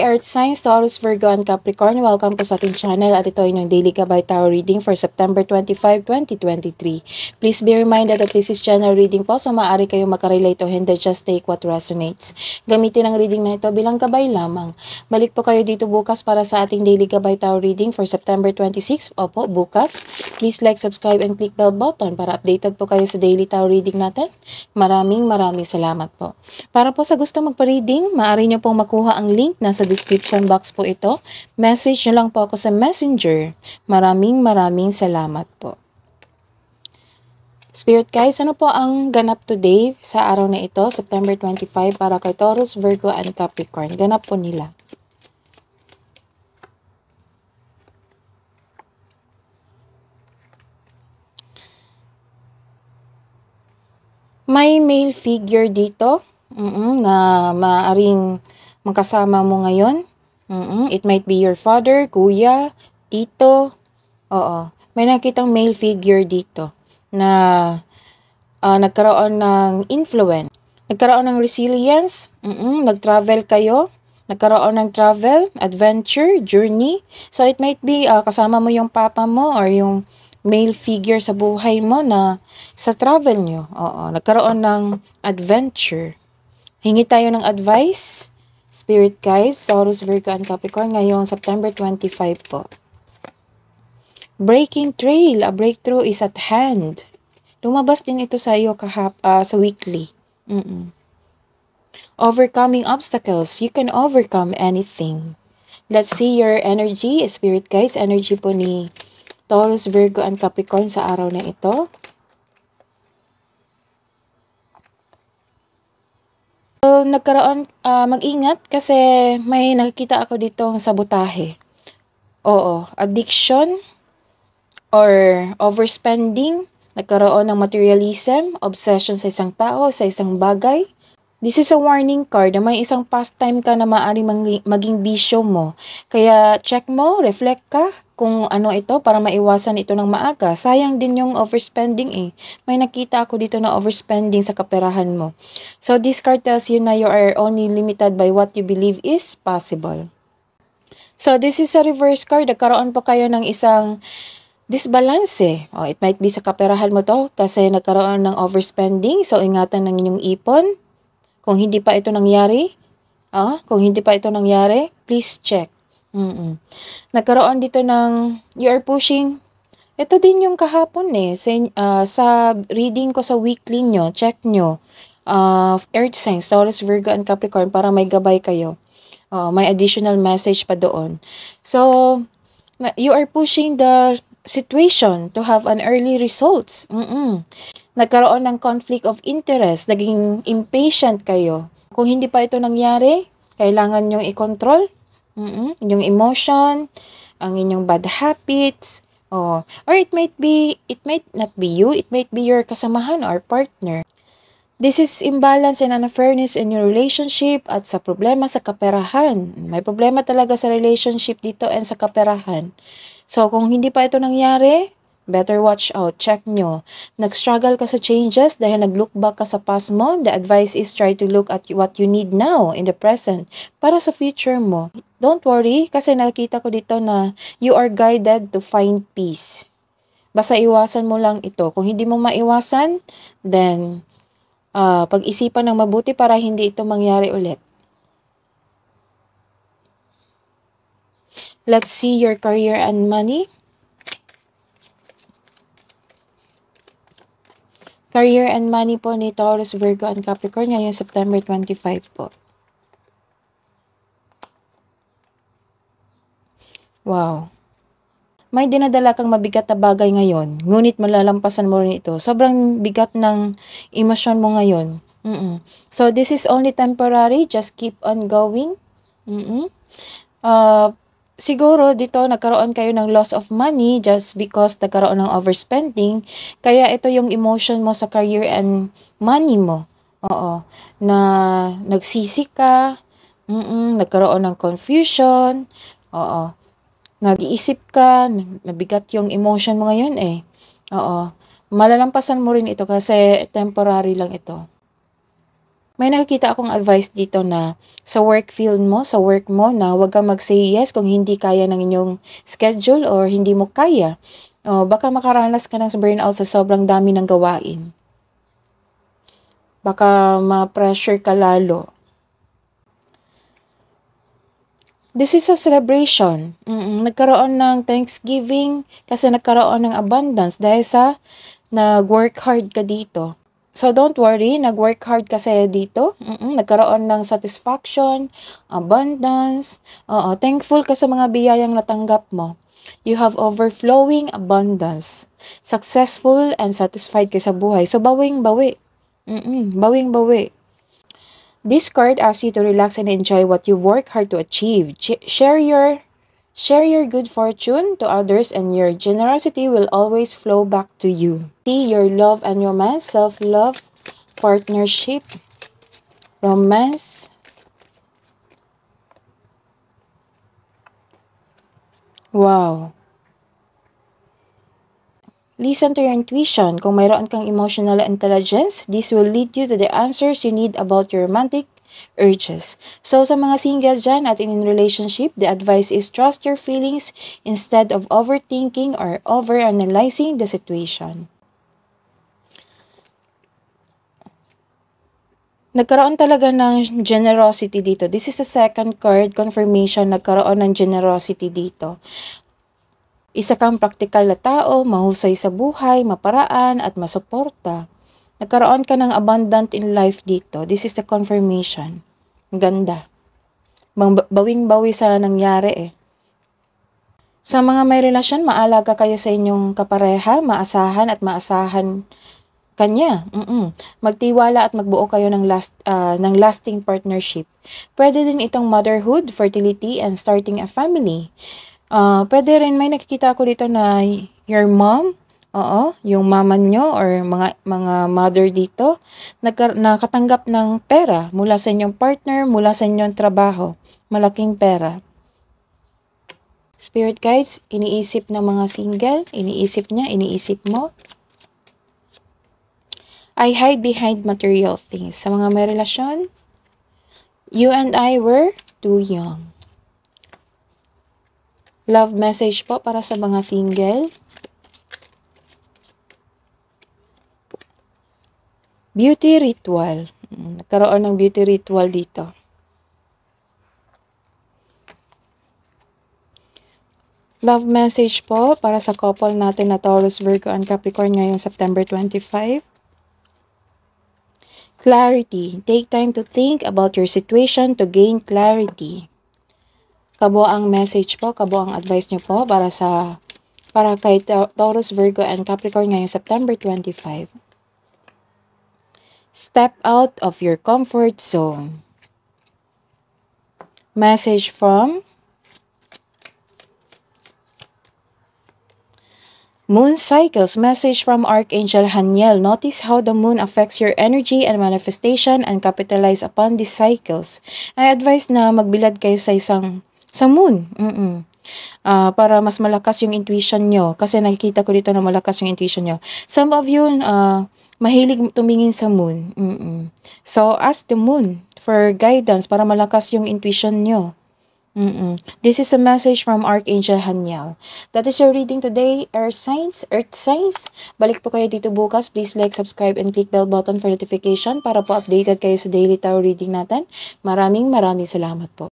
Earth signs, Taurus, Virgo, and Capricorn. Welcome po sa ating channel at ito ay inyong daily Gabay Tarot reading for September 25, 2023. Please be reminded that this is general reading po, so maaari kayong makarelate o hindi, just take what resonates. Gamitin ang reading na ito bilang gabay lamang. Balik po kayo dito bukas para sa ating daily Gabay Tarot reading for September 26. Opo, bukas. Please like, subscribe, and click bell button para updated po kayo sa daily tarot reading natin. Maraming salamat po. Para po sa gusto magpa-reading, maaari nyo pong makuha ang link nasa description box po ito. Message nyo lang po ako sa Messenger. Maraming salamat po. Spirit guys, ano po ang ganap today sa araw na ito, September 25, para kay Taurus, Virgo, and Capricorn? Ganap po nila. May male figure dito na maaring magkasama mo ngayon. It might be your father, kuya, tito. Oo. May nakitang male figure dito na nagkaroon ng influence. Nagkaroon ng resilience. Nag-travel kayo. Nagkaroon ng travel, adventure, journey. So it might be kasama mo yung papa mo or yung male figure sa buhay mo na sa travel nyo. Oo. Nagkaroon ng adventure. Hingi tayo ng advice, Spirit guys, Taurus, Virgo, and Capricorn ngayong September 25 po. Breaking trail, a breakthrough is at hand. Lumabas din ito sa iyo sa weekly. Overcoming obstacles, you can overcome anything. Let's see your energy, Spirit guys, energy po ni Taurus, Virgo, and Capricorn sa araw na ito. So, nagkaroon, mag-ingat kasi may nakikita ako ditong sabotahe. Oo, addiction or overspending, nagkaroon ng materialism, obsession sa isang tao, sa isang bagay. This is a warning card na may isang pastime ka na maaaring maging bisyo mo. Kaya check mo, reflect ka kung ano ito para maiwasan ito ng maaga. Sayang din yung overspending eh. May nakita ako dito na overspending sa kaperahan mo. So this card tells you na you are only limited by what you believe is possible. So this is a reverse card. Nagkaroon pa kayo ng isang disbalance eh. It might be sa kaperahan mo to kasi nagkaroon ng overspending. So ingatan ng inyong ipon. Kung hindi pa ito nangyari, please check. Nagkaroon dito ng, you are pushing, ito din yung kahapon eh, sa reading ko sa weekly nyo, check nyo, Earth signs, Taurus, Virgo, and Capricorn, para may gabay kayo. May additional message pa doon. So, you are pushing the situation to have an early results. Nagkaroon ng conflict of interest, naging impatient kayo. Kung hindi pa ito nangyari, kailangan nyong i-control yung emotion, ang inyong bad habits, or it might not be you, it might be your kasamahan or partner. This is imbalance and unfairness in your relationship at sa problema sa kaperahan. May problema talaga sa relationship dito and sa kaperahan. So, kung hindi pa ito nangyari, better watch out, check nyo. Nag-struggle ka sa changes dahil nag-look back ka sa past mo. The advice is try to look at what you need now in the present para sa future mo. Don't worry kasi nakita ko dito na you are guided to find peace. Basta iwasan mo lang ito. Kung hindi mo maiwasan, then pag-isipan ng mabuti para hindi ito mangyari ulit. Let's see your career and money. Career and money po ni Taurus, Virgo, and Capricorn ngayong September 25 po. Wow. May dinadala kang mabigat na bagay ngayon, ngunit malalampasan mo rin ito. Sobrang bigat ng emosyon mo ngayon. So this is only temporary, just keep on going. Siguro dito nagkaroon kayo ng loss of money just because nagkaroon ng overspending. Kaya ito yung emotion mo sa career and money mo. Na nagsisi ka, nagkaroon ng confusion, nag-iisip ka, mabigat yung emotion mo ngayon eh. Malalampasan mo rin ito kasi temporary lang ito. May nakikita akong advice dito na sa work field mo, sa work mo, na huwag kang mag-say yes kung hindi kaya ng inyong schedule or hindi mo kaya. O, baka makaranas ka ng burnout sa sobrang dami ng gawain. Baka ma-pressure ka lalo. This is a celebration. Nagkaroon ng Thanksgiving kasi nagkaroon ng abundance dahil sa nag-work hard ka dito. So don't worry, nag-work hard kasi dito. Nagkaroon ng satisfaction, abundance. Thankful ka sa mga biyayang natanggap mo. You have overflowing abundance. Successful and satisfied ka sa buhay. So bawing-bawi. Bawing-bawi. This card asks you to relax and enjoy what you work hard to achieve. Share your good fortune to others and your generosity will always flow back to you. See your love and romance, self-love, partnership, romance. Wow. Listen to your intuition. Kung mayroon kang emotional intelligence, this will lead you to the answers you need about your romantic urges. So sa mga single dyan at in relationship, the advice is trust your feelings instead of overthinking or overanalyzing the situation. Nagkaroon talaga ng generosity dito. This is the second card, confirmation, nagkaroon ng generosity dito. Isa kang praktikal na tao, mahusay sa buhay, maparaan at masuporta. Nagkaroon ka ng abundant in life dito. This is the confirmation. Ganda. Bawing-bawi sa nangyari eh. Sa mga may relasyon, maalaga kayo sa inyong kapareha, maasahan at maasahan kanya. Magtiwala at magbuo kayo ng lasting partnership. Pwede din itong motherhood, fertility, and starting a family. Pwede rin, may nakikita ako dito na your mom, yung mama nyo or mga mother dito, nakatanggap ng pera mula sa inyong partner, mula sa inyong trabaho. Malaking pera. Spirit guides, iniisip ng mga single, iniisip niya, iniisip mo. I hide behind material things. Sa mga may relasyon, you and I were too young. Love message po para sa mga single. Beauty ritual. Nagkaroon ng beauty ritual dito. Love message po para sa couple natin na Taurus, Virgo, and Capricorn ngayong September 25. Clarity. Take time to think about your situation to gain clarity. Kabuang message po, kabuang advice nyo po para kay Taurus, Virgo, and Capricorn ngayong September 25. Step out of your comfort zone. Message from Moon Cycles. Message from Archangel Haniel. Notice how the moon affects your energy and manifestation and capitalize upon these cycles. I advise na magbilad kayo sa moon. Para mas malakas yung intuition nyo. Kasi nakikita ko dito na malakas yung intuition nyo. Some of you, mahilig tumingin sa moon. So, ask the moon for guidance para malakas yung intuition nyo. This is a message from Archangel Haniel. That is your reading today, Earth Signs. Balik po kayo dito bukas. Please like, subscribe, and click bell button for notification para po updated kayo sa daily tarot reading natin. Maraming salamat po.